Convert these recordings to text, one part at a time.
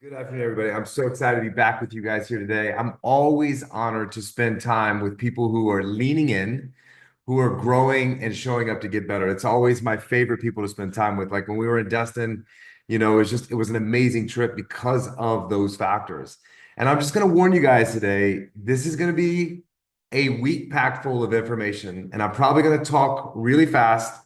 Good afternoon, everybody. I'm so excited to be back with you guys here today. I'm always honored to spend time with people who are leaning in, who are growing and showing up to get better. It's always my favorite people to spend time with. Like when we were in Destin, it was an amazing trip because of those factors. And I'm just going to warn you guys today, this is going to be a week packed full of information. And I'm probably going to talk really fast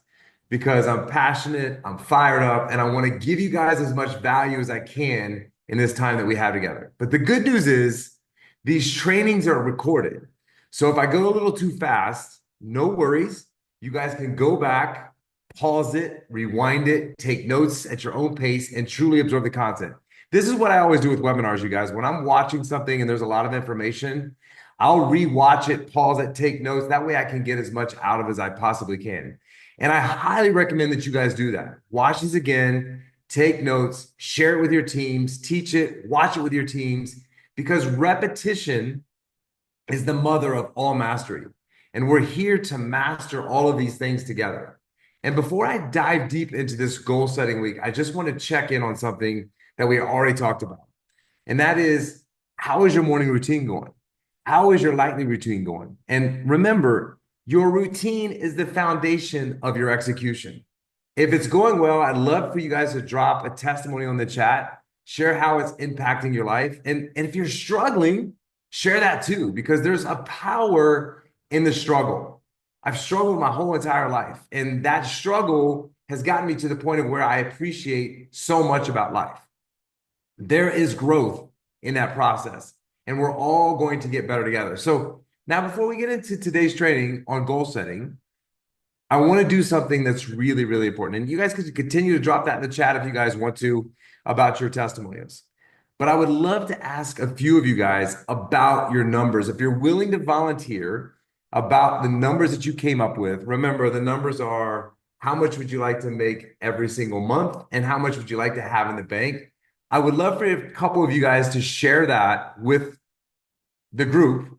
because I'm passionate, I'm fired up, and I want to give you guys as much value as I can in this time that we have together. But the good news is these trainings are recorded. So if I go a little too fast, no worries. You guys can go back, pause it, rewind it, take notes at your own pace, and truly absorb the content. This is what I always do with webinars, you guys. When I'm watching something and there's a lot of information, I'll rewatch it, pause it, take notes. That way I can get as much out of as I possibly can. And I highly recommend that you guys do that. Watch this again, take notes, share it with your teams, teach it, watch it with your teams, because repetition is the mother of all mastery. And we're here to master all of these things together. And before I dive deep into this goal setting week, I just want to check in on something that we already talked about. And that is, how is your morning routine going? How is your nightly routine going? And remember, your routine is the foundation of your execution. If it's going well, I'd love for you guys to drop a testimony on the chat, share how it's impacting your life. And if you're struggling, share that too, because there's a power in the struggle. I've struggled my whole entire life, and that struggle has gotten me to the point of where I appreciate so much about life. There is growth in that process, and we're all going to get better together. So now, before we get into today's training on goal setting, I want to do something that's really, really important. And you guys can continue to drop that in the chat if you guys want to about your testimonials. But I would love to ask a few of you guys about your numbers. If you're willing to volunteer about the numbers that you came up with, remember the numbers are how much would you like to make every single month and how much would you like to have in the bank? I would love for a couple of you guys to share that with the group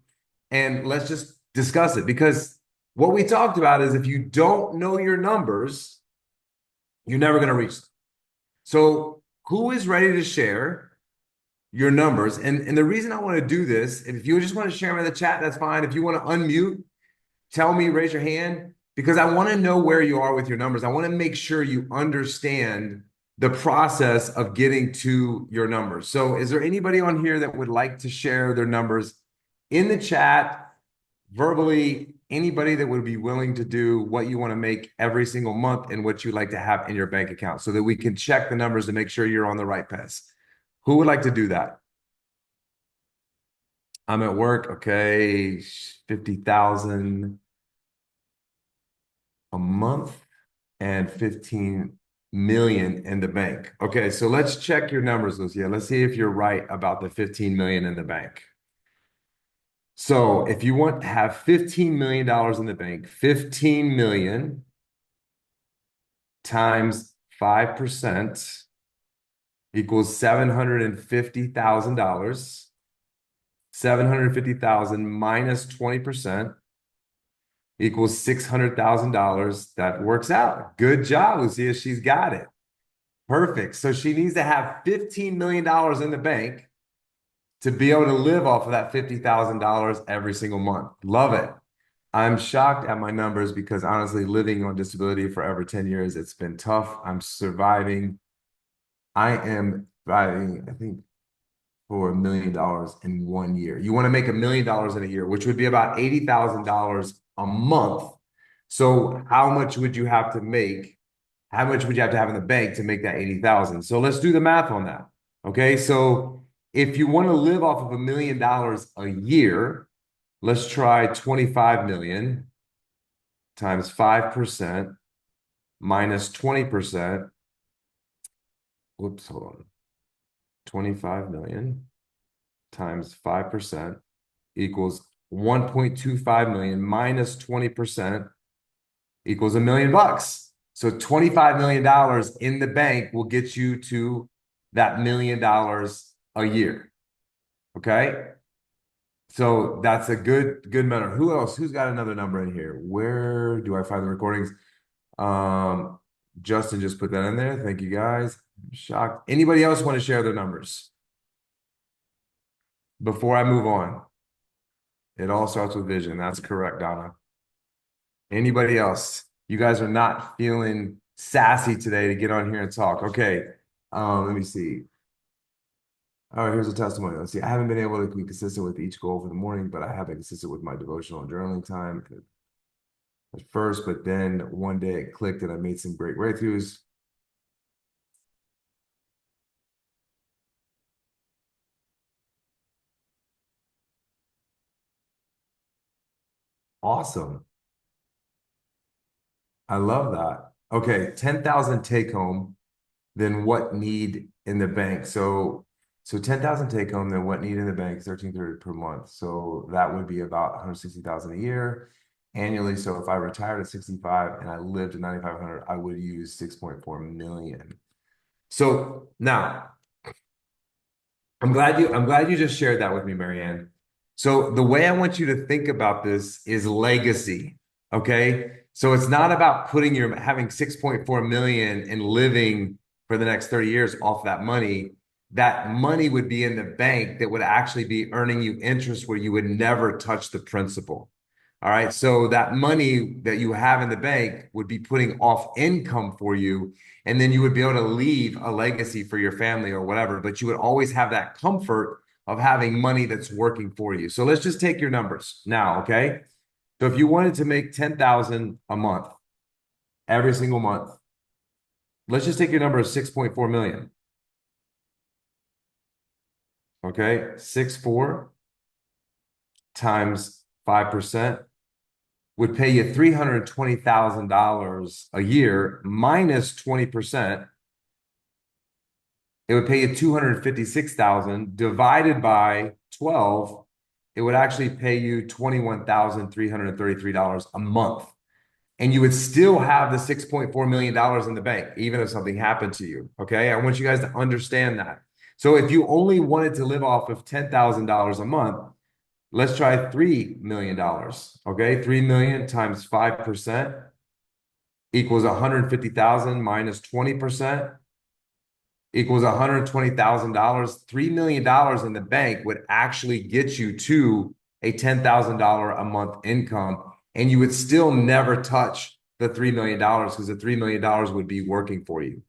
and let's just discuss it, because what we talked about is if you don't know your numbers, you're never going to reach them. So who is ready to share your numbers? And the reason I want to do this, if you just want to share them in the chat, that's fine. If you want to unmute, tell me, raise your hand, because I want to know where you are with your numbers. I want to make sure you understand the process of getting to your numbers. So is there anybody on here that would like to share their numbers in the chat, verbally? Anybody that would be willing to do what you want to make every single month and what you'd like to have in your bank account so that we can check the numbers to make sure you're on the right path. Who would like to do that? I'm at work. Okay. 50,000 a month and 15 million in the bank. Okay. So let's check your numbers, Lucia. Let's see if you're right about the 15 million in the bank. So if you want to have $15 million in the bank, 15 million times 5% equals $750,000. 750,000 minus 20% equals $600,000. That works out. Good job, Lucia. She's got it. Perfect. So she needs to have $15 million in the bank to be able to live off of that $50,000 every single month. Love it. I'm shocked at my numbers because honestly, living on disability for over 10 years, it's been tough. I'm surviving. I am surviving, I think, for $1 million in 1 year. You want to make $1 million in a year, which would be about $80,000 a month. So how much would you have to make? How much would you have to have in the bank to make that 80,000? So let's do the math on that. Okay. So if you want to live off of $1 million a year, let's try 25 million times 5% minus 20%. Whoops, hold on. 25 million times 5% equals 1.25 million minus 20% equals $1 million. So $25 million in the bank will get you to that $1 million a year. Okay. So that's a good number. Who else? Who's got another number in here? Where do I find the recordings? Justin just put that in there. Thank you guys. I'm shocked. Anybody else want to share their numbers? before I move on, it all starts with vision. That's correct, Donna. Anybody else? You guys are not feeling sassy today to get on here and talk. Okay. Let me see. All right, here's a testimony. Let's see. I haven't been able to be consistent with each goal for the morning, but I have been consistent with my devotional and journaling time at first, but then one day it clicked and I made some great breakthroughs. Awesome. I love that. Okay, 10,000 take home, then what need in the bank? So 10,000 take home, then what need in the bank? 1330 per month. So that would be about 160,000 a year annually. So if I retired at 65 and I lived at 9,500, I would use 6.4 million. So now I'm glad you just shared that with me, Marianne. So the way I want you to think about this is legacy. Okay. So it's not about having 6.4 million and living for the next 30 years off that money. That money would be in the bank that would actually be earning you interest where you would never touch the principal. All right. So that money that you have in the bank would be putting off income for you. And then you would be able to leave a legacy for your family or whatever, but you would always have that comfort of having money that's working for you. So let's just take your numbers now. Okay. So if you wanted to make 10,000 a month, every single month, let's just take your number of 6.4 million. Okay. 6.4 times 5% would pay you $320,000 a year minus 20%. It would pay you 256,000 divided by 12. It would actually pay you $21,333 a month. And you would still have the $6.4 million in the bank, even if something happened to you. Okay. I want you guys to understand that. So if you only wanted to live off of $10,000 a month, let's try $3 million. Okay. 3 million times 5% equals 150,000 minus 20% equals $120,000. $3 million in the bank would actually get you to a $10,000 a month income, and you would still never touch the $3 million because the $3 million would be working for you.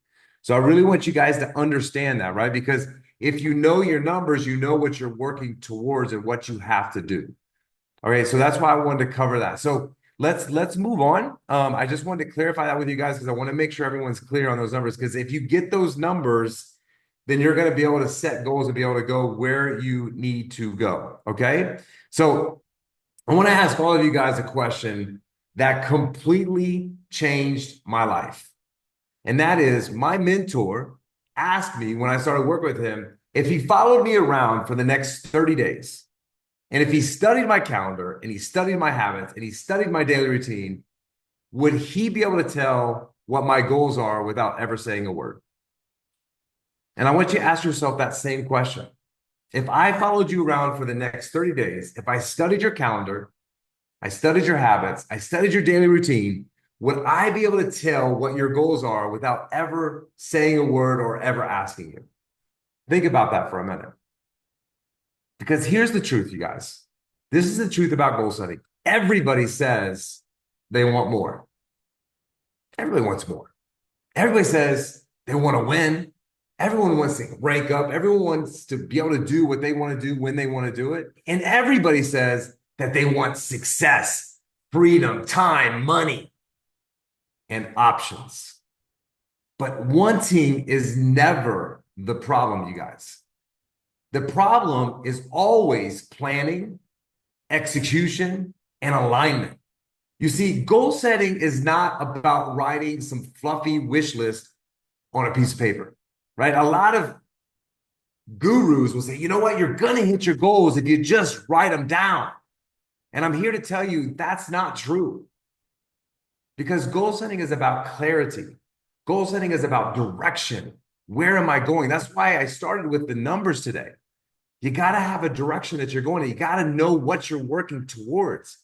So I really want you guys to understand that, right? Because if you know your numbers, you know what you're working towards and what you have to do. All right, so that's why I wanted to cover that. So let's move on. I just wanted to clarify that with you guys because I want to make sure everyone's clear on those numbers. Because if you get those numbers, then you're going to be able to set goals and be able to go where you need to go. Okay, so I want to ask all of you guys a question that completely changed my life, and that is my mentor asked me when I started working with him if he followed me around for the next 30 days. And if he studied my calendar and he studied my habits and he studied my daily routine, would he be able to tell what my goals are without ever saying a word? And I want you to ask yourself that same question. If I followed you around for the next 30 days, if I studied your calendar, I studied your habits, I studied your daily routine, would I be able to tell what your goals are without ever saying a word or ever asking you? Think about that for a minute. Because here's the truth, you guys. This is the truth about goal setting. Everybody says they want more. Everybody wants more. Everybody says they want to win. Everyone wants to rank up. Everyone wants to be able to do what they want to do when they want to do it. And everybody says that they want success, freedom, time, money, and options. But wanting is never the problem, you guys. The problem is always planning, execution, and alignment. You see, goal setting is not about writing some fluffy wish list on a piece of paper, right? A lot of gurus will say, you know what, you're going to hit your goals if you just write them down. And I'm here to tell you that's not true. Because goal setting is about clarity. Goal setting is about direction. Where am I going? That's why I started with the numbers today. You got to have a direction that you're going to. You got to know what you're working towards.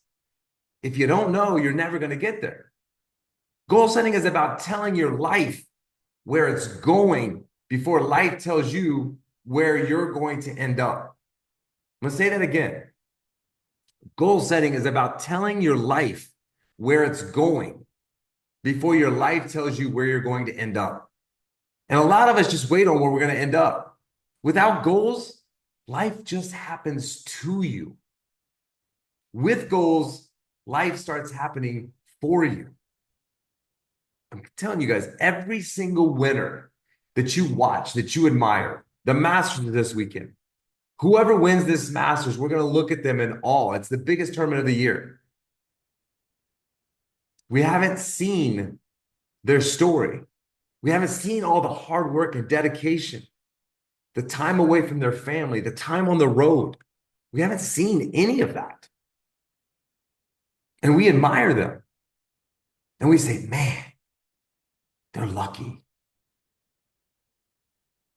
If you don't know, you're never going to get there. Goal setting is about telling your life where it's going before life tells you where you're going to end up. I'm going to say that again. Goal setting is about telling your life where it's going before your life tells you where you're going to end up. And a lot of us just wait on where we're going to end up. Without goals, life just happens to you. With goals, life starts happening for you. I'm telling you guys, every single winner that you watch, that you admire, the Masters this weekend, whoever wins this Masters, we're going to look at them in awe. It's the biggest tournament of the year. We haven't seen their story. We haven't seen all the hard work and dedication, the time away from their family, the time on the road. We haven't seen any of that. And we admire them. And we say, man, they're lucky.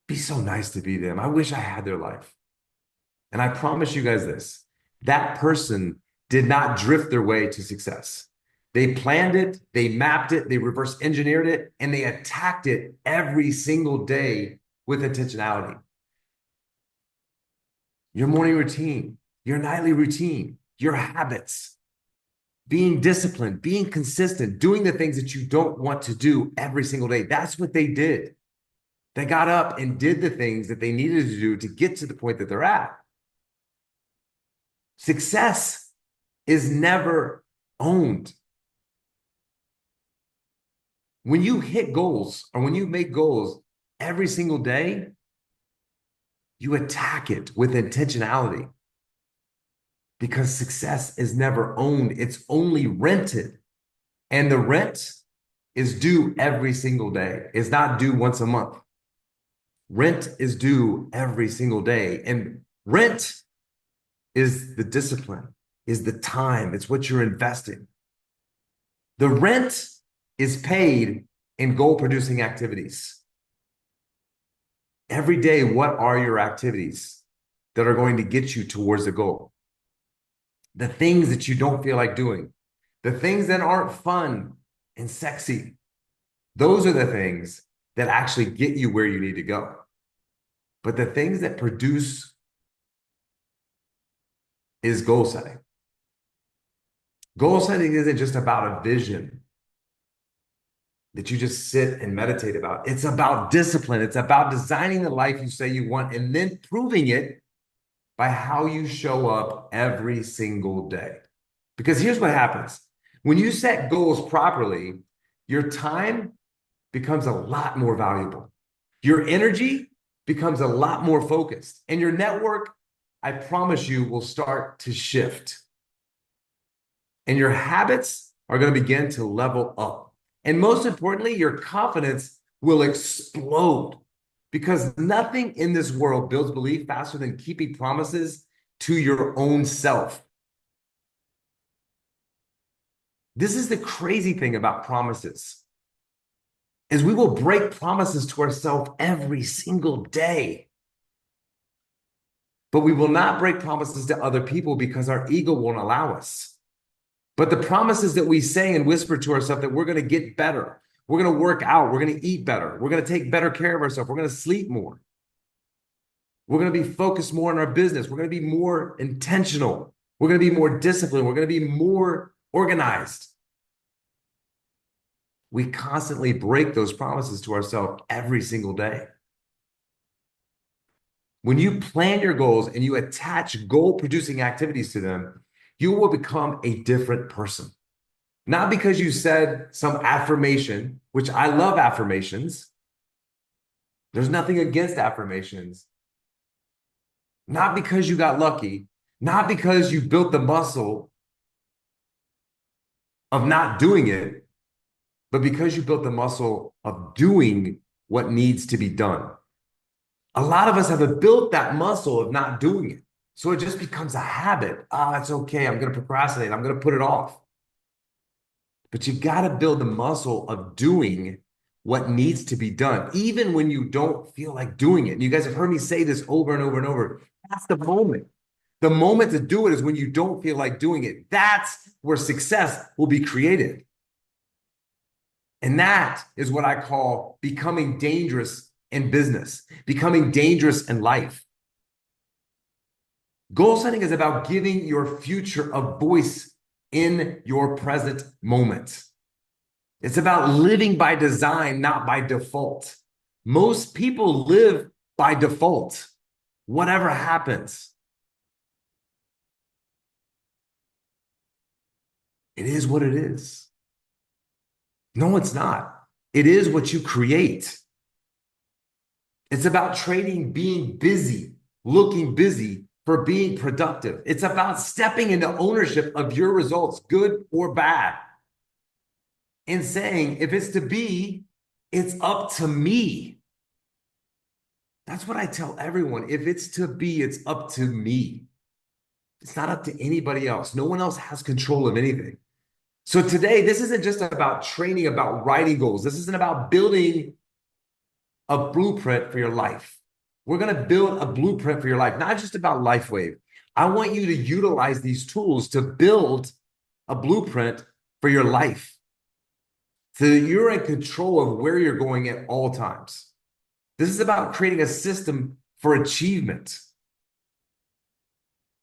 Be so nice to be them. I wish I had their life. And I promise you guys this, that person did not drift their way to success. They planned it, they mapped it, they reverse engineered it, and they attacked it every single day with intentionality. Your morning routine, your nightly routine, your habits, being disciplined, being consistent, doing the things that you don't want to do every single day. That's what they did. They got up and did the things that they needed to do to get to the point that they're at. Success is never owned. When you hit goals or when you make goals every single day, you attack it with intentionality because success is never owned. It's only rented. And the rent is due every single day. It's not due once a month. Rent is due every single day. And rent is the discipline, is the time. It's what you're investing. The rent is paid in goal-producing activities. Every day, what are your activities that are going to get you towards the goal? The things that you don't feel like doing, the things that aren't fun and sexy, those are the things that actually get you where you need to go. But the things that produce is goal setting. Goal setting isn't just about a vision that you just sit and meditate about. It's about discipline. It's about designing the life you say you want and then proving it by how you show up every single day. Because here's what happens. When you set goals properly, your time becomes a lot more valuable. Your energy becomes a lot more focused. And your network, I promise you, will start to shift. And your habits are going to begin to level up. And most importantly, your confidence will explode because nothing in this world builds belief faster than keeping promises to your own self. This is the crazy thing about promises, is we will break promises to ourselves every single day. But we will not break promises to other people because our ego won't allow us. But the promises that we say and whisper to ourselves that we're going to get better, we're going to work out, we're going to eat better, we're going to take better care of ourselves, we're going to sleep more, we're going to be focused more on our business, we're going to be more intentional, we're going to be more disciplined, we're going to be more organized. We constantly break those promises to ourselves every single day. When you plan your goals and you attach goal-producing activities to them, you will become a different person. Not because you said some affirmation, which I love affirmations. There's nothing against affirmations. Not because you got lucky, not because you built the muscle of not doing it, but because you built the muscle of doing what needs to be done. A lot of us haven't built that muscle of not doing it. So it just becomes a habit. It's okay. I'm going to procrastinate. I'm going to put it off. But you got to build the muscle of doing what needs to be done, even when you don't feel like doing it. And you guys have heard me say this over and over and over. That's the moment. The moment to do it is when you don't feel like doing it. That's where success will be created. And that is what I call becoming dangerous in business, becoming dangerous in life. Goal setting is about giving your future a voice in your present moment. It's about living by design, not by default. Most people live by default, whatever happens. It is what it is. No, it's not. It is what you create. It's about trading being busy, looking busy for being productive. It's about stepping into ownership of your results, good or bad, and saying, if it's to be, it's up to me. That's what I tell everyone. If it's to be, it's up to me. It's not up to anybody else. No one else has control of anything. So today, this isn't just about training, about writing goals. This isn't about building a blueprint for your life. We're going to build a blueprint for your life, not just about LifeWave. I want you to utilize these tools to build a blueprint for your life so that you're in control of where you're going at all times. This is about creating a system for achievement.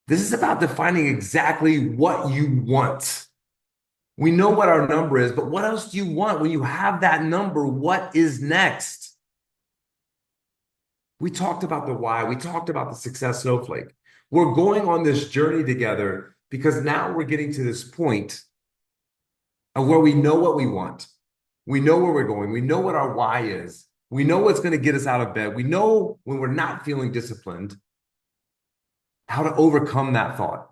This is about defining exactly what you want. We know what our number is, but what else do you want? When you have that number, what is next? We talked about the why. We talked about the success snowflake. We're going on this journey together because now we're getting to this point of where we know what we want. We know where we're going. We know what our why is. We know what's going to get us out of bed. We know when we're not feeling disciplined, how to overcome that thought.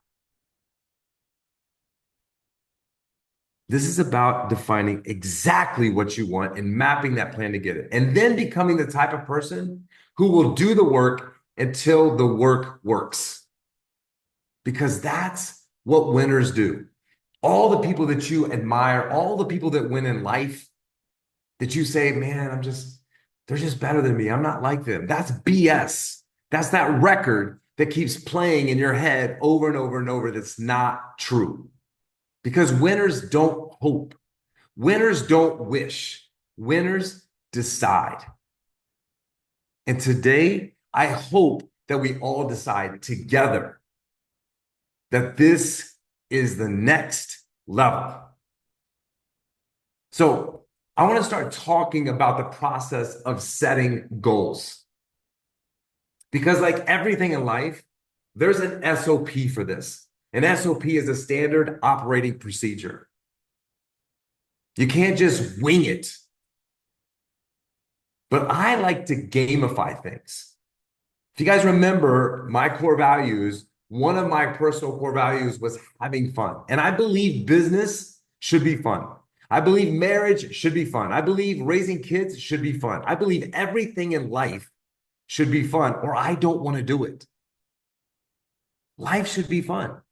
This is about defining exactly what you want and mapping that plan to get it. And then becoming the type of person who will do the work until the work works. Because that's what winners do. All the people that you admire, all the people that win in life, that you say, man, they're just better than me. I'm not like them. That's BS. That's that record that keeps playing in your head over and over and over. That's not true. Because winners don't hope. Winners don't wish. Winners decide. And today, I hope that we all decide together that this is the next level. So I want to start talking about the process of setting goals. Because like everything in life, there's an SOP for this. An SOP is a standard operating procedure. You can't just wing it. But I like to gamify things. If you guys remember my core values, one of my personal core values was having fun. And I believe business should be fun. I believe marriage should be fun. I believe raising kids should be fun. I believe everything in life should be fun, or I don't want to do it. Life should be fun.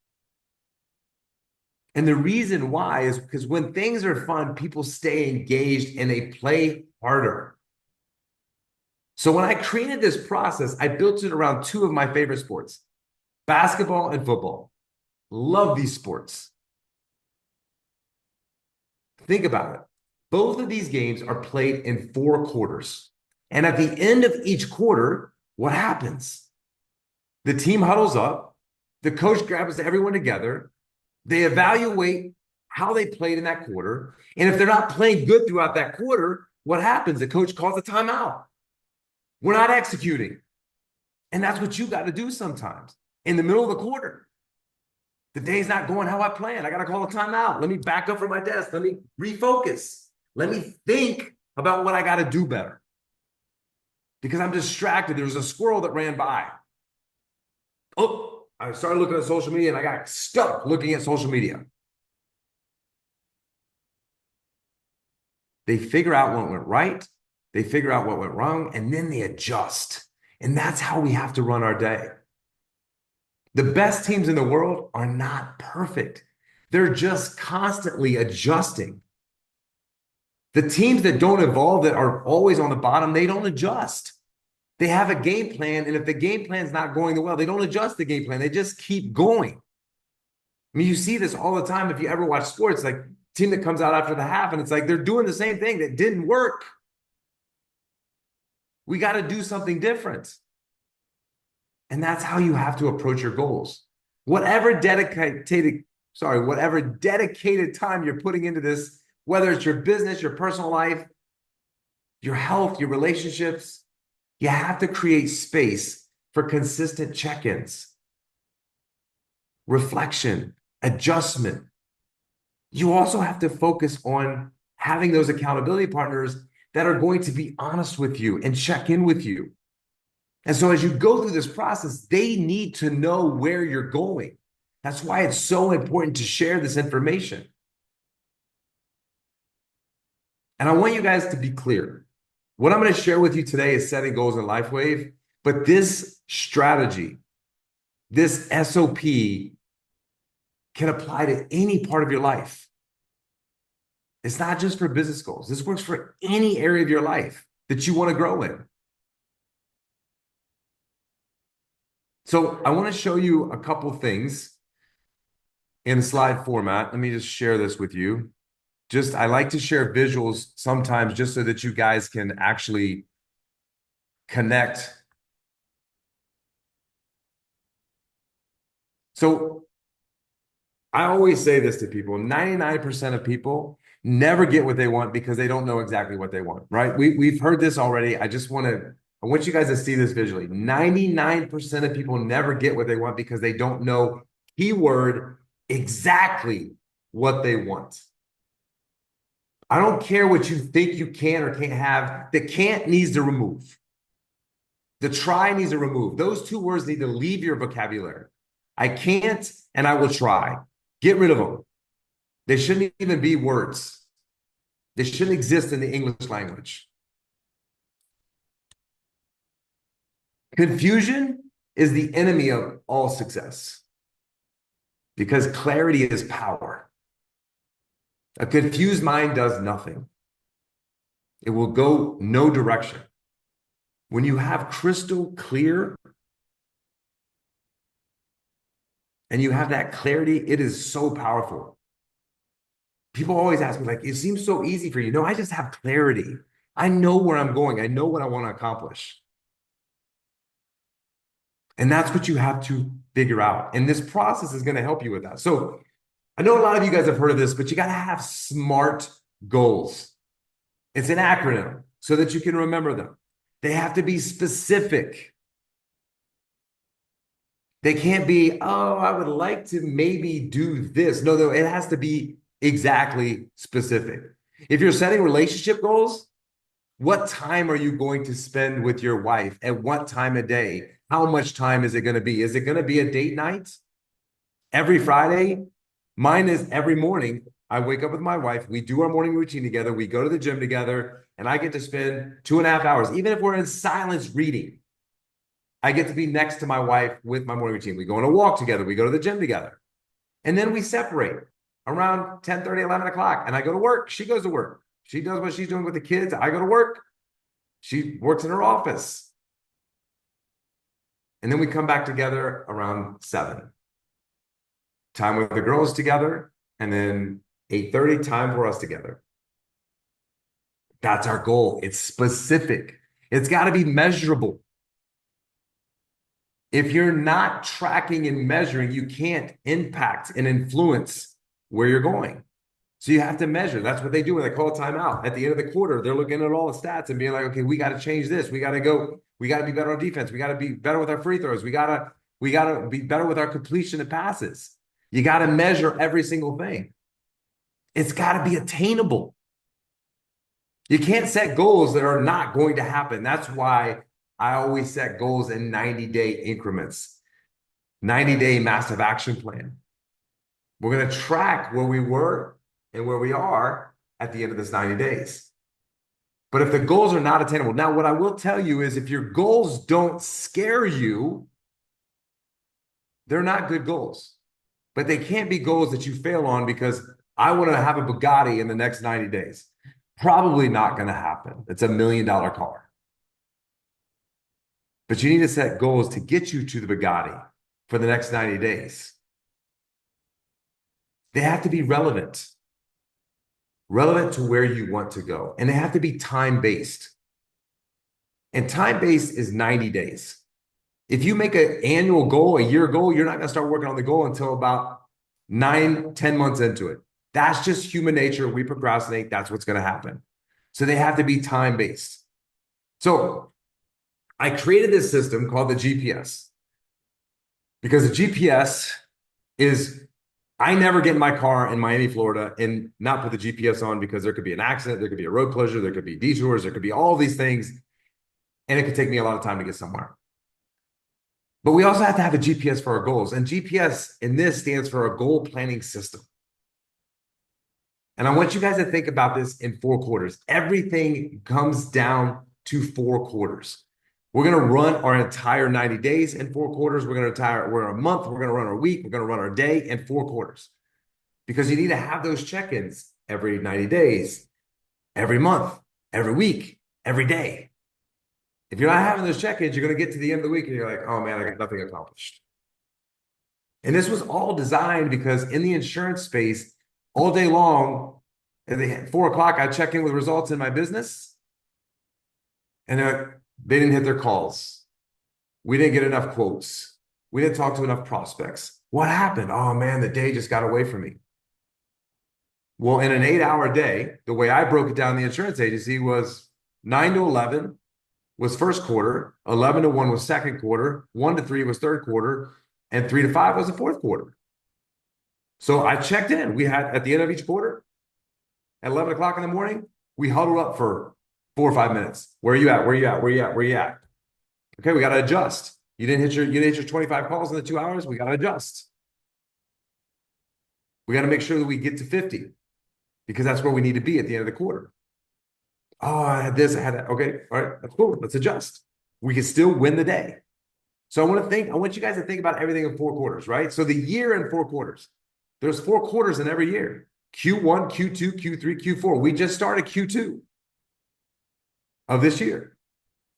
And the reason why is because when things are fun, people stay engaged and they play harder. So when I created this process, I built it around two of my favorite sports, basketball and football. Love these sports. Think about it. Both of these games are played in 4 quarters. And at the end of each quarter, what happens? The team huddles up, the coach grabs everyone together, they evaluate how they played in that quarter. And if they're not playing good throughout that quarter, what happens? The coach calls a timeout. We're not executing. And that's what you got to do sometimes in the middle of the quarter. The day's not going how I planned. I got to call a timeout. Let me back up from my desk. Let me refocus. Let me think about what I got to do better. Because I'm distracted. There was a squirrel that ran by. Oh, I started looking at social media and I got stuck looking at social media. They figure out what went right. They figure out what went wrong, and then they adjust. And that's how we have to run our day. The best teams in the world are not perfect. They're just constantly adjusting. The teams that don't evolve, that are always on the bottom, they don't adjust. They have a game plan, and if the game plan is not going well, they don't adjust the game plan. They just keep going. I mean, you see this all the time if you ever watch sports, like team that comes out after the half, and it's like they're doing the same thing that didn't work. We got to do something different. And that's how you have to approach your goals. Whatever dedicated time you're putting into this, whether it's your business, your personal life, your health, your relationships, you have to create space for consistent check-ins, reflection, adjustment. You also have to focus on having those accountability partners that are going to be honest with you and check in with you. And so as you go through this process, they need to know where you're going. That's why it's so important to share this information. And I want you guys to be clear. What I'm going to share with you today is setting goals in LifeWave, but this strategy, this SOP can apply to any part of your life. It's not just for business goals. This works for any area of your life that you want to grow in. So I want to show you a couple things in slide format. Let me just share this with you. I like to share visuals sometimes just so that you guys can actually connect. So I always say this to people, 99% of people never get what they want because they don't know exactly what they want, right? We've heard this already. I want you guys to see this visually. 99% of people never get what they want because they don't know, keyword, exactly what they want. I don't care what you think you can or can't have. The can't needs to remove. The try needs to remove. Those two words need to leave your vocabulary. I can't and I will try. Get rid of them. They shouldn't even be words. They shouldn't exist in the English language. Confusion is the enemy of all success because clarity is power. A confused mind does nothing. It will go no direction. When you have crystal clear and you have that clarity, it is so powerful. People always ask me, like, it seems so easy for you. No, I just have clarity. I know where I'm going. I know what I want to accomplish. And that's what you have to figure out. And this process is going to help you with that. So I know a lot of you guys have heard of this, but you got to have SMART goals. It's an acronym so that you can remember them. They have to be specific. They can't be, oh, I would like to maybe do this. No, it has to be exactly specific. If you're setting relationship goals, what time are you going to spend with your wife? At what time of day? How much time is it going to be? Is it going to be a date night every Friday? Mine is every morning. I wake up with my wife. We do our morning routine together. We go to the gym together, and I get to spend 2.5 hours. Even if we're in silence reading, I get to be next to my wife with my morning routine. We go on a walk together. We go to the gym together. And then we separate around 10:30, 11 o'clock. And I go to work. She goes to work. She does what she's doing with the kids. I go to work. She works in her office. And then we come back together around 7. Time with the girls together. And then 8:30, time for us together. That's our goal. It's specific. It's got to be measurable. If you're not tracking and measuring, you can't impact and influence where you're going. So you have to measure. That's what they do when they call a timeout. At the end of the quarter, they're looking at all the stats and being like, okay, we got to change this. We got to be better on defense. We got to be better with our free throws. We got to be better with our completion of passes. You got to measure every single thing. It's got to be attainable. You can't set goals that are not going to happen. That's why I always set goals in 90-day increments, 90-day massive action plan. We're going to track where we were and where we are at the end of this 90 days. But if the goals are not attainable, now what I will tell you is if your goals don't scare you, they're not good goals. But they can't be goals that you fail on because I want to have a Bugatti in the next 90 days. Probably not going to happen. It's $1 million car. But you need to set goals to get you to the Bugatti for the next 90 days. They have to be relevant to where you want to go. And they have to be time-based. And time-based is 90 days. If you make an annual goal, a year goal, you're not going to start working on the goal until about 9, 10 months into it. That's just human nature. We procrastinate. That's what's going to happen. So they have to be time based. So I created this system called the GPS because the GPS is, I never get in my car in Miami, Florida and not put the GPS on because there could be an accident, there could be a road closure, there could be detours, there could be all these things. And it could take me a lot of time to get somewhere. But we also have to have a GPS for our goals. And GPS in this stands for a goal planning system. And I want you guys to think about this in 4 quarters. Everything comes down to 4 quarters. We're going to run our entire 90 days in 4 quarters. We're a month. We're going to run our week. We're going to run our day in 4 quarters. Because you need to have those check-ins every 90 days, every month, every week, every day. If you're not having those check-ins, you're going to get to the end of the week and you're like, oh man, I got nothing accomplished. And this was all designed because in the insurance space, all day long, at 4 o'clock, I check in with results in my business. And they didn't hit their calls. We didn't get enough quotes. We didn't talk to enough prospects. What happened? Oh man, the day just got away from me. Well, in an 8-hour day, the way I broke it down in the insurance agency was 9 to 11 was first quarter, 11 to 1 was second quarter, 1 to 3 was third quarter, and 3 to 5 was the fourth quarter. So I checked in. We had at the end of each quarter, at 11 o'clock in the morning, we huddled up for 4 or 5 minutes. Where are you at? Where are you at? Where are you at? Where are you at? Okay, we got to adjust. You didn't hit your 25 calls in the 2 hours. We got to adjust. We got to make sure that we get to 50 because that's where we need to be at the end of the quarter. Oh, I had this, I had that. Okay, all right, that's cool. Let's adjust. We can still win the day. So I want you guys to think about everything in 4 quarters, right? So the year in 4 quarters. There's 4 quarters in every year. Q1, Q2, Q3, Q4. We just started Q2 of this year.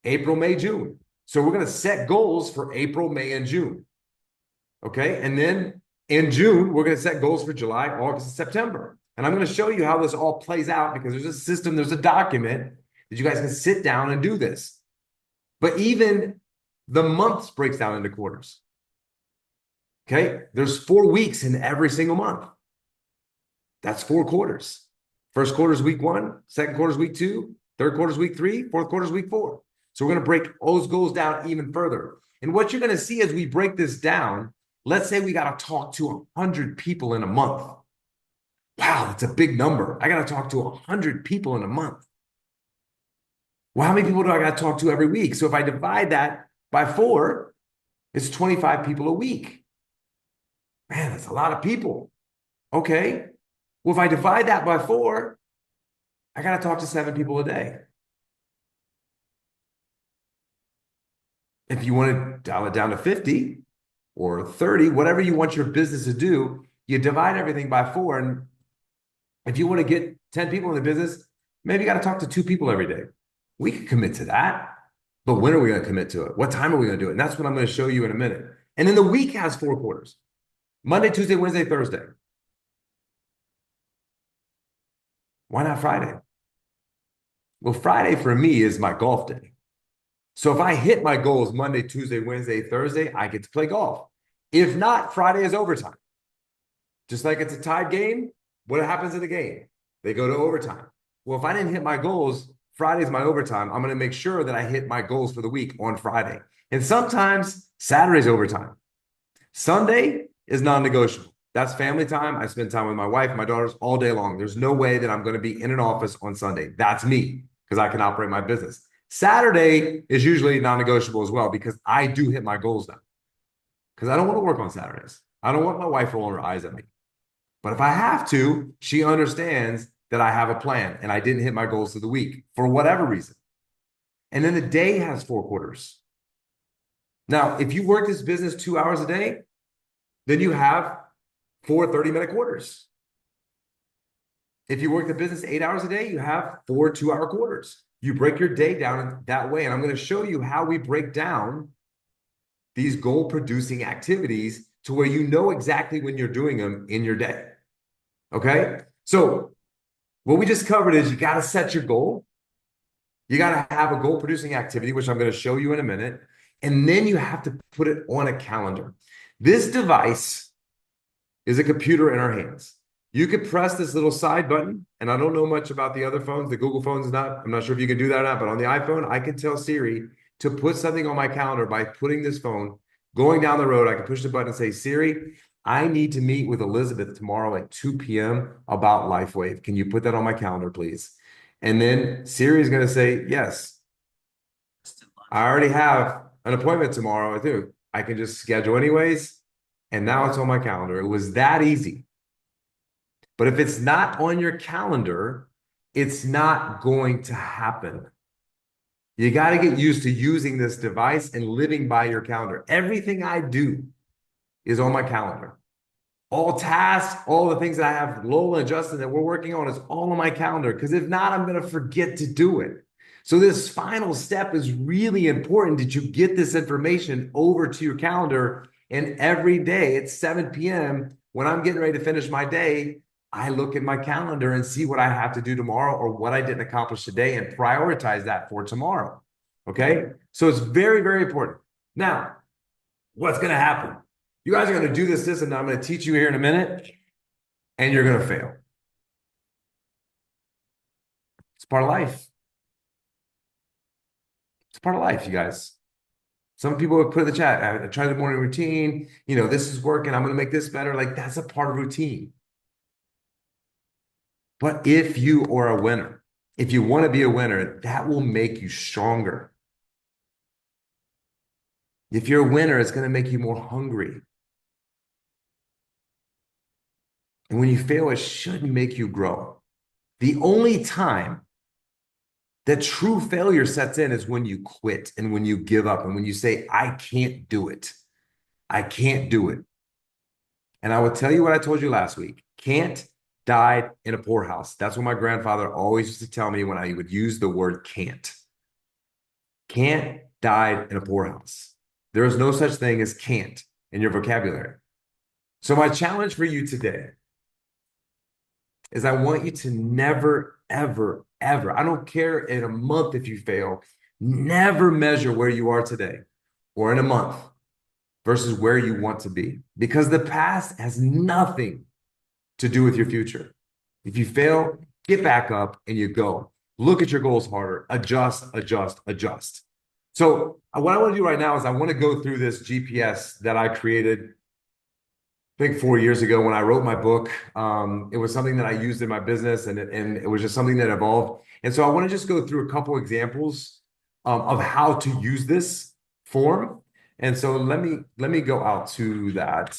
April, May, June. So we're going to set goals for April, May, and June. Okay, and then in June, we're going to set goals for July, August, and September. And I'm going to show you how this all plays out because there's a system, there's a document that you guys can sit down and do this. But even the months breaks down into quarters. Okay, there's 4 weeks in every single month. That's 4 quarters. First quarter is week 1, second quarter is week 2, third quarter is week 3, fourth quarter is week 4. So we're going to break those goals down even further. And what you're going to see as we break this down, let's say we got to talk to 100 people in a month. Wow, that's a big number. I got to talk to 100 people in a month. Well, how many people do I got to talk to every week? So if I divide that by 4, it's 25 people a week. Man, that's a lot of people. Okay. Well, if I divide that by 4, I got to talk to 7 people a day. If you want to dial it down to 50 or 30, whatever you want your business to do, you divide everything by 4. And if you want to get 10 people in the business, maybe you got to talk to 2 people every day. We can commit to that. But when are we going to commit to it? What time are we going to do it? And that's what I'm going to show you in a minute. And then the week has 4 quarters. Monday, Tuesday, Wednesday, Thursday. Why not Friday? Well, Friday for me is my golf day. So if I hit my goals Monday, Tuesday, Wednesday, Thursday, I get to play golf. If not, Friday is overtime. Just like it's a tied game, what happens in the game? They go to overtime. Well, if I didn't hit my goals, Friday's my overtime. I'm going to make sure that I hit my goals for the week on Friday. And sometimes Saturday's overtime. Sunday is non-negotiable. That's family time. I spend time with my wife, my daughters all day long. There's no way that I'm going to be in an office on Sunday. That's me because I can operate my business. Saturday is usually non-negotiable as well because I do hit my goals now. Because I don't want to work on Saturdays. I don't want my wife rolling her eyes at me. But if I have to, she understands that I have a plan and I didn't hit my goals of the week for whatever reason. And then the day has 4 quarters. Now, if you work this business 2 hours a day, then you have 4 30-minute quarters. If you work the business 8 hours a day, you have 4 2-hour quarters. You break your day down that way. And I'm going to show you how we break down these goal-producing activities to where you know exactly when you're doing them in your day. Okay? So what we just covered is you got to set your goal. You got to have a goal-producing activity, which I'm going to show you in a minute. And then you have to put it on a calendar. This device is a computer in our hands. You could press this little side button, and I don't know much about the other phones. The Google phones is not, I'm not sure if you can do that or not, but on the iPhone, I can tell Siri to put something on my calendar by putting this phone, going down the road. I can push the button and say, Siri, I need to meet with Elizabeth tomorrow at 2 p.m. about LifeWave. Can you put that on my calendar, please? And then Siri is going to say, yes, I already have an appointment tomorrow too. I can just schedule anyways. And now it's on my calendar. It was that easy. But if it's not on your calendar, it's not going to happen. You got to get used to using this device and living by your calendar. Everything I do is on my calendar. All tasks, all the things that I have, Lola and Justin, that we're working on is all on my calendar. Because if not, I'm going to forget to do it. So this final step is really important that you get this information over to your calendar. And every day at 7 p.m., when I'm getting ready to finish my day, I look at my calendar and see what I have to do tomorrow or what I didn't accomplish today and prioritize that for tomorrow. Okay. So it's very, very important. Now, what's going to happen? You guys are going to do this, and I'm going to teach you here in a minute, and you're going to fail. It's part of life. It's part of life, you guys. Some people have put in the chat, I tried the morning routine, this is working, I'm going to make this better. Like, that's a part of routine. But if you are a winner, if you want to be a winner, that will make you stronger. If you're a winner, it's going to make you more hungry. And when you fail, it shouldn't make you grow. The only time that true failure sets in is when you quit and when you give up and when you say, I can't do it. I can't do it. And I will tell you what I told you last week. Can't died in a poorhouse. That's what my grandfather always used to tell me when I would use the word can't. Can't died in a poorhouse. There is no such thing as can't in your vocabulary. So my challenge for you today is I want you to never, ever, ever, I don't care in a month if you fail, never measure where you are today or in a month versus where you want to be, because the past has nothing to do with your future. If you fail, get back up and you go. Look at your goals harder, adjust, adjust, adjust. So what I want to do right now is I want to go through this GPS that I created, I think 4 years ago when I wrote my book. It was something that I used in my business, and it was just something that evolved. And so I want to just go through a couple examples of how to use this form. And so let me go out to that.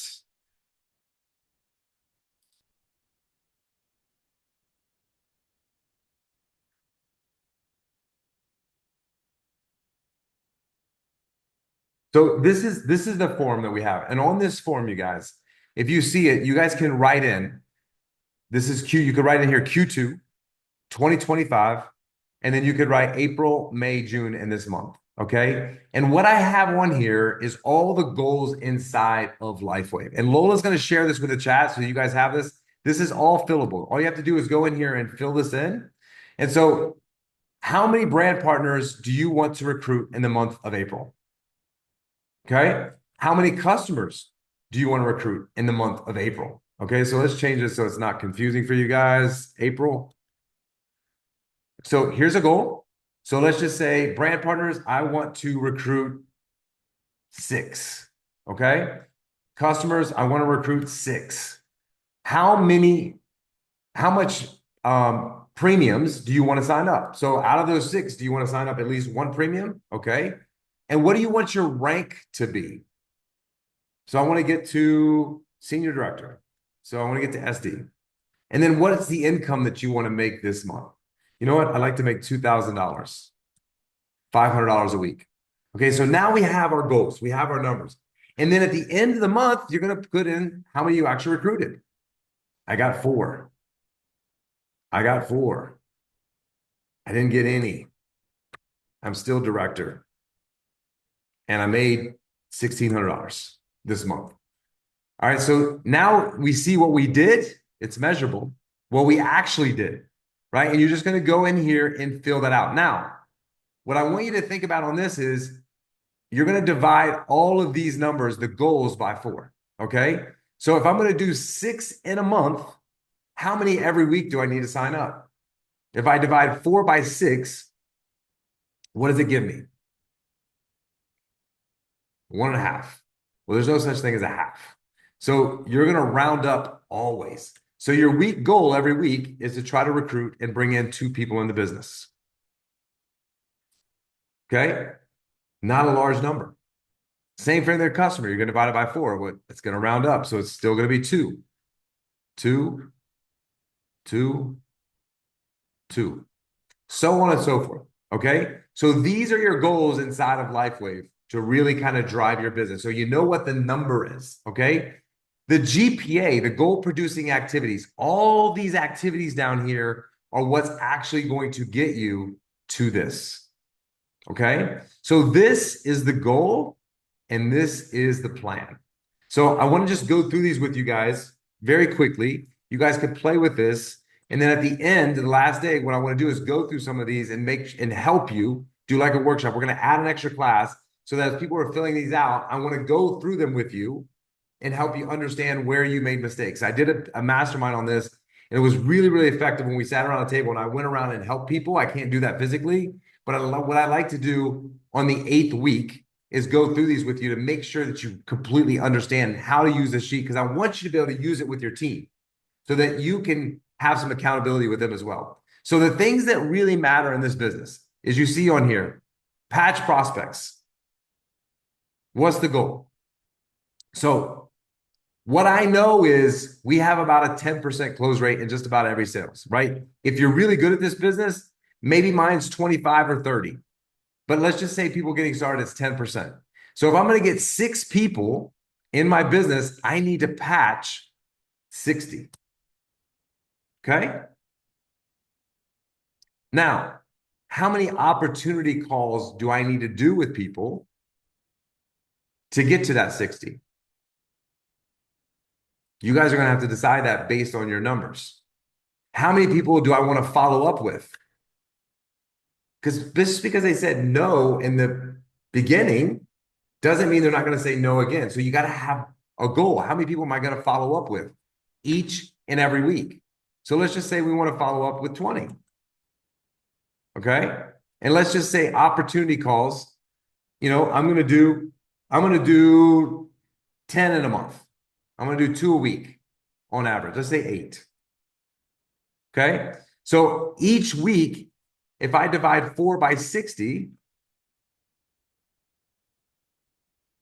So this is the form that we have. And on this form, you guys, if you see it, you guys can write in. This is Q. You could write in here Q2, 2025. And then you could write April, May, June in this month. Okay. And what I have on here is all the goals inside of LifeWave. And Lola's going to share this with the chat so you guys have this. This is all fillable. All you have to do is go in here and fill this in. And so, how many brand partners do you want to recruit in the month of April? Okay. How many customers do you want to recruit in the month of April? Okay. So let's change this so it's not confusing for you guys. April. So here's a goal. So let's just say brand partners, I want to recruit 6. Okay. Customers, I want to recruit 6. How much premiums do you want to sign up? So out of those 6, do you want to sign up at least 1 premium? Okay. And what do you want your rank to be? So I want to get to senior director. So I want to get to SD. And then what is the income that you want to make this month? You know what? I'd like to make $2,000, $500 a week. Okay, so now we have our goals. We have our numbers. And then at the end of the month, you're going to put in how many you actually recruited. I got 4. I got 4. I didn't get any. I'm still director. And I made $1,600 this month. All right, so now we see what we did. It's measurable. What we actually did, right? And you're just going to go in here and fill that out. Now, what I want you to think about on this is you're going to divide all of these numbers, the goals, by 4. Okay. So if I'm going to do 6 in a month, how many every week do I need to sign up? If I divide 4 by 6, what does it give me? 1.5. Well, there's no such thing as a half. So you're going to round up always. So your week goal every week is to try to recruit and bring in 2 people in the business. Okay. Not a large number. Same for their customer. You're going to divide it by 4. It's going to round up. So it's still going to be 2, 2, 2, 2, so on and so forth. Okay. So these are your goals inside of LifeWave to really kind of drive your business. So you know what the number is. Okay. The GPA, the goal producing activities, all these activities down here are what's actually going to get you to this. Okay. So this is the goal and this is the plan. So I want to just go through these with you guys very quickly. You guys can play with this. And then at the end, the last day, what I want to do is go through some of these and help you do like a workshop. We're going to add an extra class so that as people are filling these out, I want to go through them with you and help you understand where you made mistakes. I did a mastermind on this, and it was really, really effective when we sat around the table and I went around and helped people. I can't do that physically, but what I like to do on the 8th week is go through these with you to make sure that you completely understand how to use this sheet, because I want you to be able to use it with your team so that you can have some accountability with them as well. So the things that really matter in this business is, you see on here, patch prospects. What's the goal? So what I know is we have about a 10% close rate in just about every sales, right? If you're really good at this business, maybe mine's 25 or 30. But let's just say people getting started, it's 10%. So if I'm going to get 6 people in my business, I need to patch 60. Okay. Now, how many opportunity calls do I need to do with people to get to that 60? You guys are going to have to decide that based on your numbers. How many people do I want to follow up with? Because just because they said no in the beginning doesn't mean they're not going to say no again. So you got to have a goal. How many people am I going to follow up with each and every week? So let's just say we want to follow up with 20. Okay. And let's just say opportunity calls, I'm going to do 10 in a month. I'm going to do 2 a week on average. Let's say 8. Okay. So each week, if I divide 4 by 60,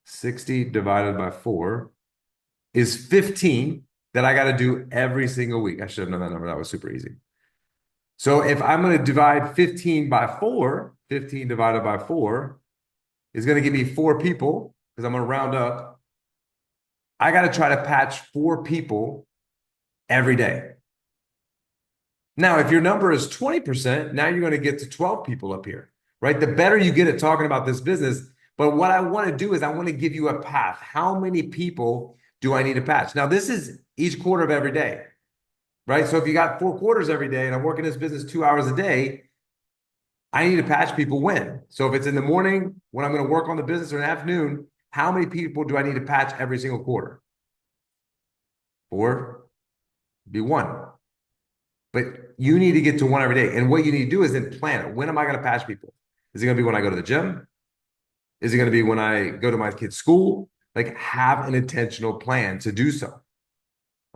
60 divided by 4 is 15 that I got to do every single week. I should have known that number. That was super easy. So if I'm going to divide 15 by 4, 15 divided by 4 is going to give me 4 people, because I'm going to round up. I got to try to patch 4 people every day. Now, if your number is 20%, now you're going to get to 12 people up here, right? The better you get at talking about this business. But what I want to do is I want to give you a path. How many people do I need to patch? Now, this is each quarter of every day, right? So if you got 4 quarters every day and I'm working this business 2 hours a day, I need to patch people when. So if it's in the morning, when I'm going to work on the business, or in the afternoon, how many people do I need to patch every single quarter? 4, be 1. But you need to get to 1 every day. And what you need to do is then plan it. When am I going to patch people? Is it going to be when I go to the gym? Is it going to be when I go to my kid's school? Like, have an intentional plan to do so.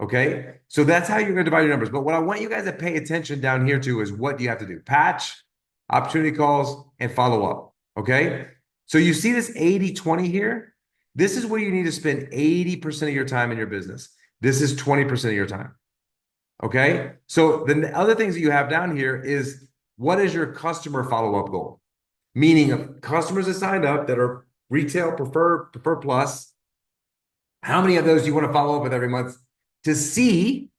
Okay. So that's how you're going to divide your numbers. But what I want you guys to pay attention down here to is, what do you have to do? Patch, opportunity calls, and follow up. Okay. So you see this 80-20 here? This is where you need to spend 80% of your time in your business. This is 20% of your time. Okay. So the other things that you have down here is, what is your customer follow-up goal? Meaning, of customers that signed up that are retail, prefer plus, how many of those do you want to follow up with every month to see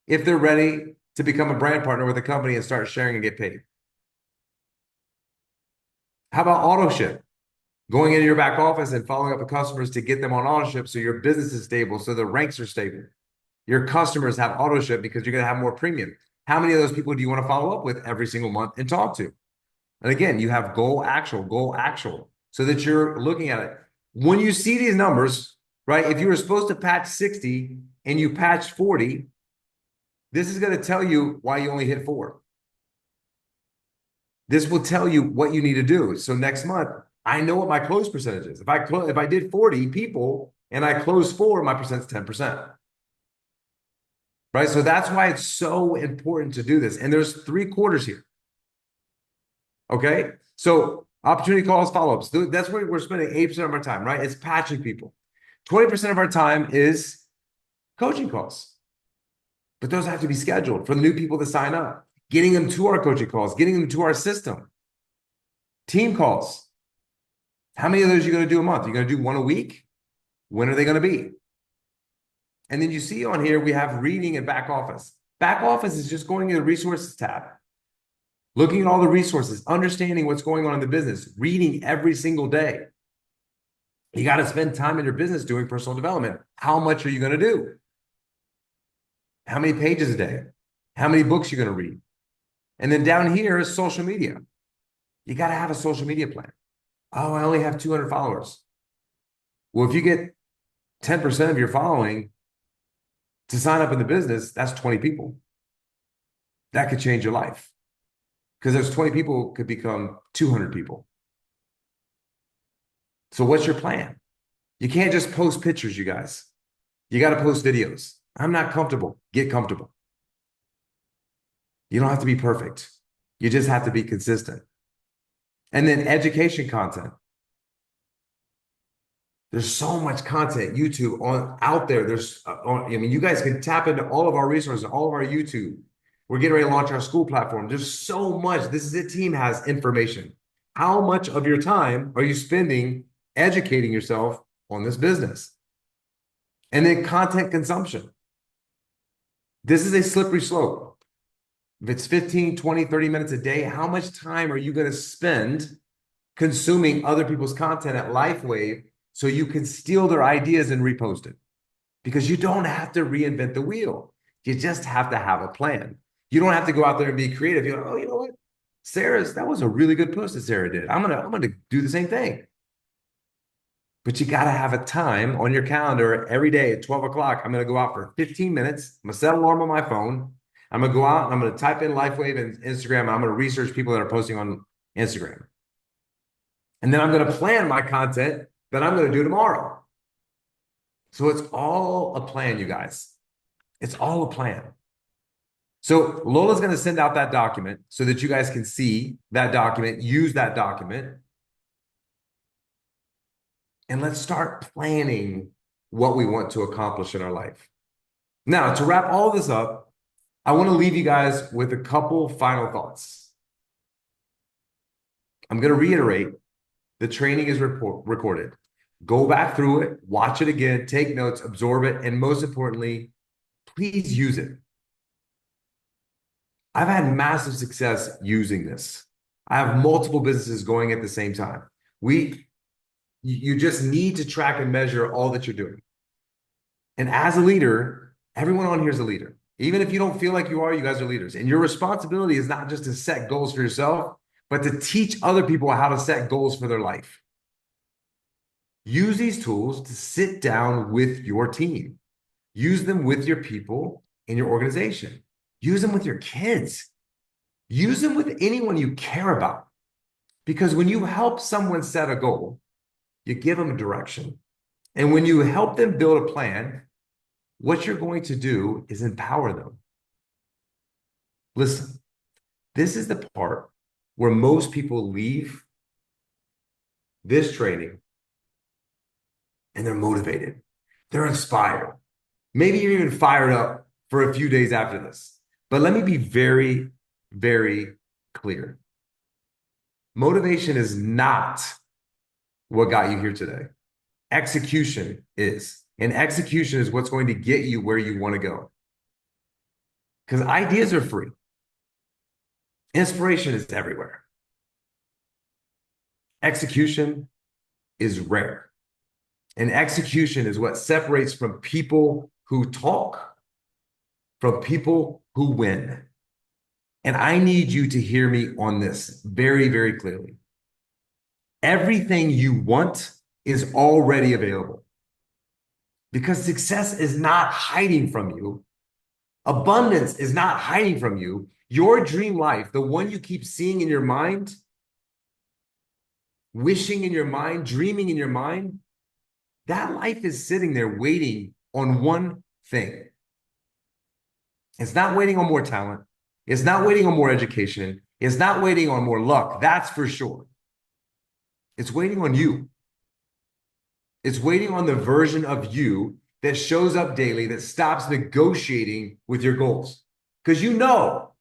if they're ready to become a brand partner with a company and start sharing and get paid? How about auto ship? Going into your back office and following up with customers to get them on auto ship so your business is stable, so the ranks are stable. Your customers have auto ship because you're going to have more premium. How many of those people do you want to follow up with every single month and talk to? And again, you have goal, actual, goal, actual. so that you're looking at it. When you see these numbers, right? If you were supposed to patch 60 and you patched 40, this is going to tell you why you only hit 4. This will tell you what you need to do. So next month, I know what my close percentage is. If I did 40 people and I closed 4, my percent's 10%. Right? So that's why it's so important to do this. And there's 3 quarters here. Okay? So opportunity calls, follow-ups. That's where we're spending 8% of our time, right? It's patching people. 20% of our time is coaching calls. But those have to be scheduled for the new people to sign up, getting them to our coaching calls, getting them to our system. Team calls. How many of those are you going to do a month? You're going to do 1 a week? When are they going to be? And then you see on here, we have reading and back office. Back office is just going to the resources tab, looking at all the resources, understanding what's going on in the business, reading every single day. You got to spend time in your business doing personal development. How much are you going to do? How many pages a day? How many books are you going to read? And then down here is social media. You got to have a social media plan. Oh, I only have 200 followers. Well, if you get 10% of your following to sign up in the business, that's 20 people. That could change your life because those 20 people could become 200 people. So what's your plan? You can't just post pictures, you guys. You got to post videos. I'm not comfortable. Get comfortable. You don't have to be perfect. You just have to be consistent. And then education content. There's so much content, YouTube out there. You guys can tap into all of our resources, all of our YouTube. We're getting ready to launch our school platform. There's so much. This is a team has information. How much of your time are you spending educating yourself on this business? And then content consumption. This is a slippery slope. If it's 15, 20, 30 minutes a day, how much time are you going to spend consuming other people's content at LifeWave so you can steal their ideas and repost it? Because you don't have to reinvent the wheel. You just have to have a plan. You don't have to go out there and be creative. You're like, oh, you know what? That was a really good post that Sarah did. I'm gonna do the same thing. But you got to have a time on your calendar every day at 12 o'clock. I'm going to go out for 15 minutes. I'm going to set an alarm on my phone. I'm going to go out and I'm going to type in LifeWave and Instagram. I'm going to research people that are posting on Instagram. And then I'm going to plan my content that I'm going to do tomorrow. So it's all a plan, you guys. It's all a plan. So Lola's going to send out that document so that you guys can see that document, use that document. And let's start planning what we want to accomplish in our life. Now, to wrap all this up, I want to leave you guys with a couple final thoughts. I'm going to reiterate, the training is recorded. Go back through it, watch it again, take notes, absorb it, and most importantly, please use it. I've had massive success using this. I have multiple businesses going at the same time. You just need to track and measure all that you're doing. And as a leader, everyone on here is a leader. Even if you don't feel like you are, you guys are leaders. And your responsibility is not just to set goals for yourself, but to teach other people how to set goals for their life. Use these tools to sit down with your team. Use them with your people in your organization. Use them with your kids. Use them with anyone you care about. Because when you help someone set a goal, you give them a direction. And when you help them build a plan, what you're going to do is empower them. Listen, this is the part where most people leave this training and they're motivated. They're inspired. Maybe you're even fired up for a few days after this. But let me be very, very clear. Motivation is not what got you here today. Execution is. And execution is what's going to get you where you want to go. Because ideas are free. Inspiration is everywhere. Execution is rare. And execution is what separates from people who talk from people who win. And I need you to hear me on this very, very clearly. Everything you want is already available because success is not hiding from you. Abundance is not hiding from you. Your dream life, the one you keep seeing in your mind, wishing in your mind, dreaming in your mind, that life is sitting there waiting on one thing. It's not waiting on more talent. It's not waiting on more education. It's not waiting on more luck. That's for sure. It's waiting on you. It's waiting on the version of you that shows up daily, that stops negotiating with your goals. Because you know,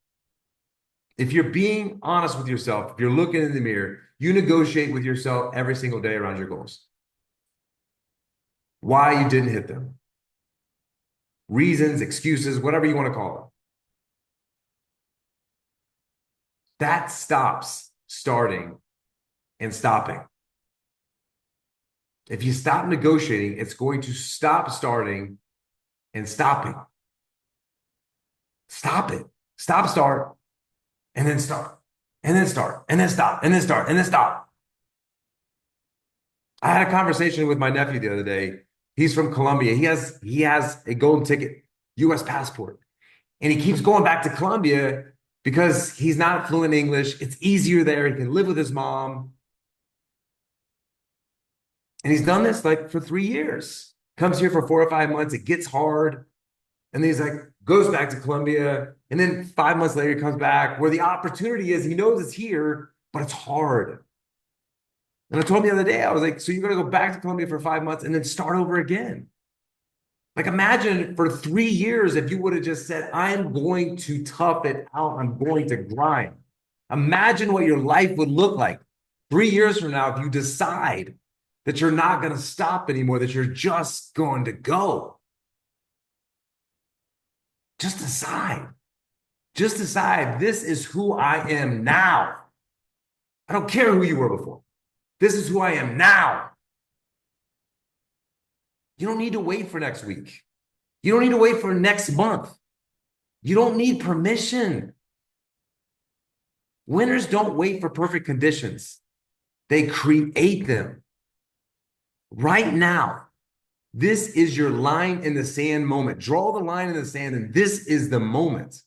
if you're being honest with yourself, if you're looking in the mirror, you negotiate with yourself every single day around your goals. Why you didn't hit them. Reasons, excuses, whatever you want to call them. That stops starting and stopping. If you stop negotiating, it's going to stop starting and stopping. Stop it. Stop, start, and then start, and then start, and then stop, and then start, and then stop. I had a conversation with my nephew the other day. He's from Colombia. He has a golden ticket, U.S. passport, and he keeps going back to Colombia because he's not fluent in English. It's easier there. He can live with his mom. And he's done this like for 3 years. Comes here for 4 or 5 months. It gets hard. And then he's like, goes back to Colombia. And then 5 months later, he comes back where the opportunity is. He knows it's here, but it's hard. And I told him the other day, I was like, so you're going to go back to Colombia for 5 months and then start over again. Like imagine for 3 years, if you would have just said, I'm going to tough it out. I'm going to grind. Imagine what your life would look like 3 years from now if you decide that you're not going to stop anymore, that you're just going to go. Just decide. Just decide, this is who I am now. I don't care who you were before. This is who I am now. You don't need to wait for next week. You don't need to wait for next month. You don't need permission. Winners don't wait for perfect conditions. They create them. Right now, this is your line in the sand moment. Draw the line in the sand, and this is the moment.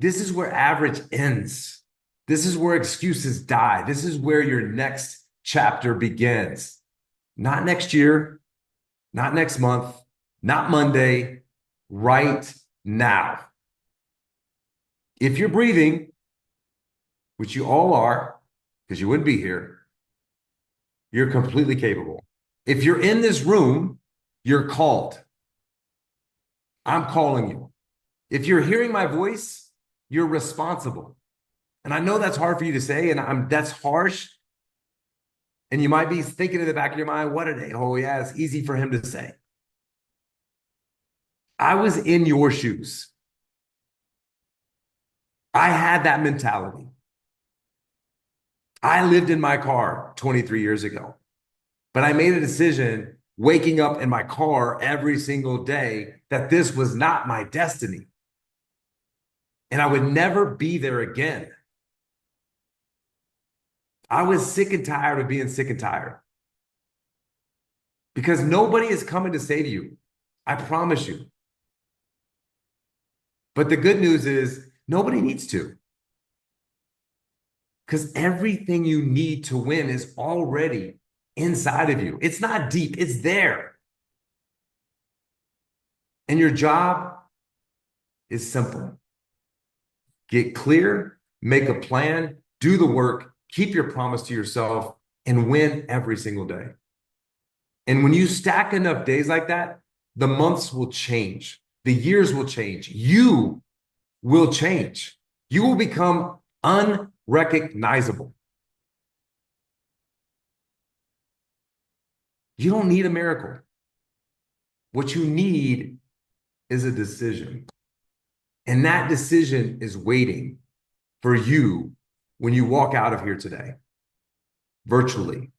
This is where average ends. This is where excuses die. This is where your next chapter begins. Not next year, not next month, not Monday, right now. If you're breathing, which you all are, because you wouldn't be here, you're completely capable. If you're in this room, you're called. I'm calling you. If you're hearing my voice, you're responsible. And I know that's hard for you to say, and that's harsh. And you might be thinking in the back of your mind, what a oh yeah, it's easy for him to say. I was in your shoes. I had that mentality. I lived in my car 23 years ago, but I made a decision waking up in my car every single day that this was not my destiny. And I would never be there again. I was sick and tired of being sick and tired. Because nobody is coming to save you. I promise you. But the good news is nobody needs to. Because everything you need to win is already inside of you. It's not deep, it's there. And your job is simple. Get clear, make a plan, do the work, keep your promise to yourself, and win every single day. And when you stack enough days like that, the months will change. The years will change. You will change. You will become unrecognizable. You don't need a miracle. What you need is a decision. And that decision is waiting for you when you walk out of here today, virtually.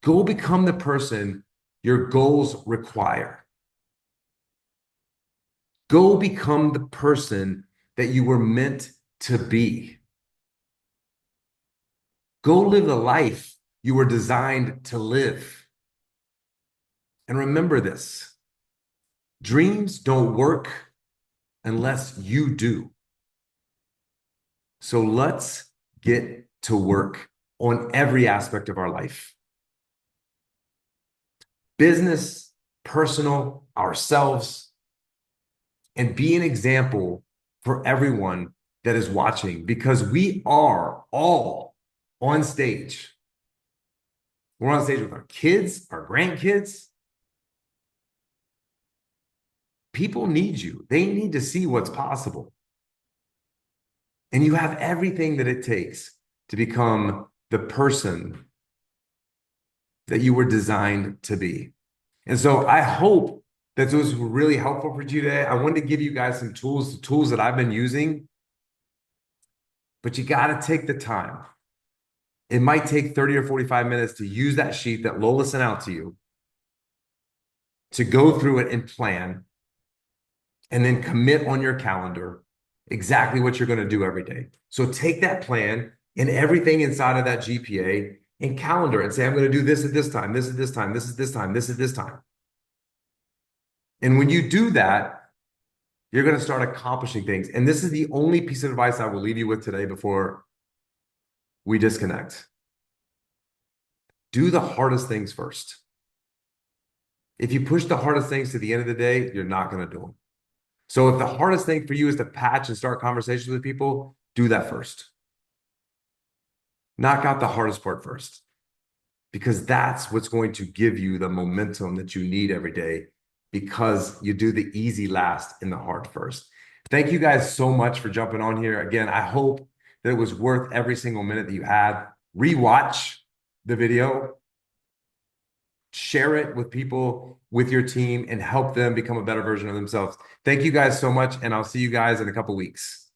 Go become the person your goals require. Go become the person that you were meant to be. Go live the life you were designed to live. And remember this, dreams don't work unless you do. So let's get to work on every aspect of our life. Business, personal, ourselves, and be an example for everyone that is watching because we are all on stage. We're on stage with our kids, our grandkids. People need you. They need to see what's possible. And you have everything that it takes to become the person that you were designed to be. And so I hope that those were really helpful for you today. I wanted to give you guys some tools, the tools that I've been using, but you got to take the time. It might take 30 or 45 minutes to use that sheet that Lola sent out to you, to go through it and plan, and then commit on your calendar exactly what you're going to do every day. So take that plan and everything inside of that GPA and calendar and say, I'm going to do this at this time, this at this time, this is this time, this is this time. And when you do that, you're going to start accomplishing things. And this is the only piece of advice I will leave you with today before we disconnect. Do the hardest things first. If you push the hardest things to the end of the day, you're not going to do them. So if the hardest thing for you is to patch and start conversations with people, do that first. Knock out the hardest part first, because that's what's going to give you the momentum that you need every day, because you do the easy last and the hard first. Thank you guys so much for jumping on here. Again, I hope that it was worth every single minute that you had. Rewatch the video, share it with people, with your team, and help them become a better version of themselves. Thank you guys so much, and I'll see you guys in a couple weeks.